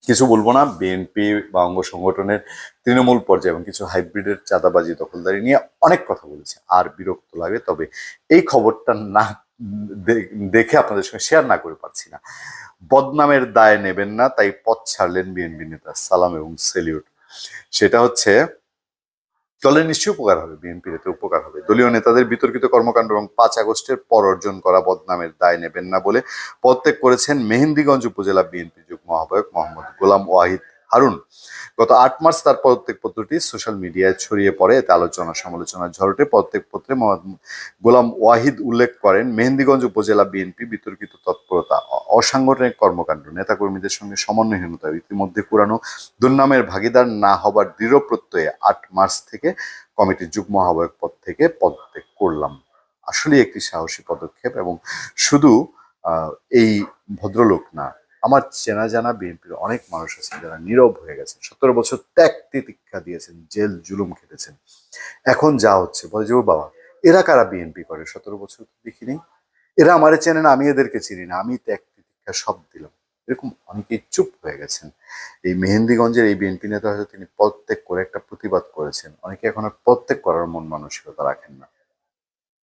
কিছু বলবো না, বিএনপি বা অঙ্গ সংগঠনের তৃণমূল পর্যায়ে এবং কিছু হাইব্রিডের চাঁদাবাজি দখলদারি নিয়ে অনেক কথা বলেছে, আর বিরক্ত লাগে। তবে এই খবরটা না দেখে আপনাদের সঙ্গে শেয়ার না করে পারছি না। বদনামের দায় নেবেন না, তাই পথ ছাড়লেন বিএনপি নেতা, সালাম এবং সেলিউট। সেটা হচ্ছে, দলে নিশ্চয়ই উপকার হবে, বিএনপির এতে উপকার হবে। দলীয় নেতাদের বিতর্কিত কর্মকাণ্ড এবং 5 আগস্টের পর অর্জন করা বদনামের দায় নেবেন না বলে পদত্যাগ করেছেন মেহেন্দিগঞ্জ উপজেলা বিএনপি যুগ্ম আহ্বায়ক মোহাম্মদ গোলাম ওয়াহিদ হারুন। গত 8 মার্চ তার পদত্যাগ পত্রটি সোশ্যাল মিডিয়ায় ছড়িয়ে পড়ে। এতে আলোচনা সমালোচনার ঝড়টে পদত্যাগ পত্রে মোহাম্মদ গোলাম ওয়াহিদ উল্লেখ করেন, মেহেন্দিগঞ্জ উপজেলা বিএনপি বিতর্কিত তৎপরতা, অসাংগঠনিক কর্মকাণ্ড, নেতাকর্মীদের সঙ্গে সমন্বয়হীনতা, ইতিমধ্যে পুরানো দুর্নামের ভাগিদার না হবার দৃঢ় প্রত্যয়ে 8 মার্চ থেকে কমিটির যুগ্ম আহ্বায়ক পদ থেকে পদত্যাগ করলাম। আসলে একটি সাহসী পদক্ষেপ, এবং শুধু আহ, এই ভদ্রলোক না, আমার চেনা জানা বিএনপির অনেক মানুষ আছেন যারা নীরব হয়ে গেছেন, 17 বছর ত্যাগ তিতিক্ষা দিয়েছেন, জেল জুলুম খেটেছেন। এখন যা হচ্ছে বলে যে, ও বাবা, এরা কারা বিএনপি করে, 17 বছর তো দেখিনি, এরা আমারে চেনে না, আমি এদেরকে চিনি না, আমি ত্যাগ তিতিক্ষা সব দিলাম। এরকম অনেকেই চুপ হয়ে গেছেন। এই মেহেন্দিগঞ্জের এই বিএনপি নেতা হয়তো তিনি পদত্যাগ করে একটা প্রতিবাদ করেছেন, অনেকে এখন আর পদত্যাগ করার মন মানসিকতা রাখেন না।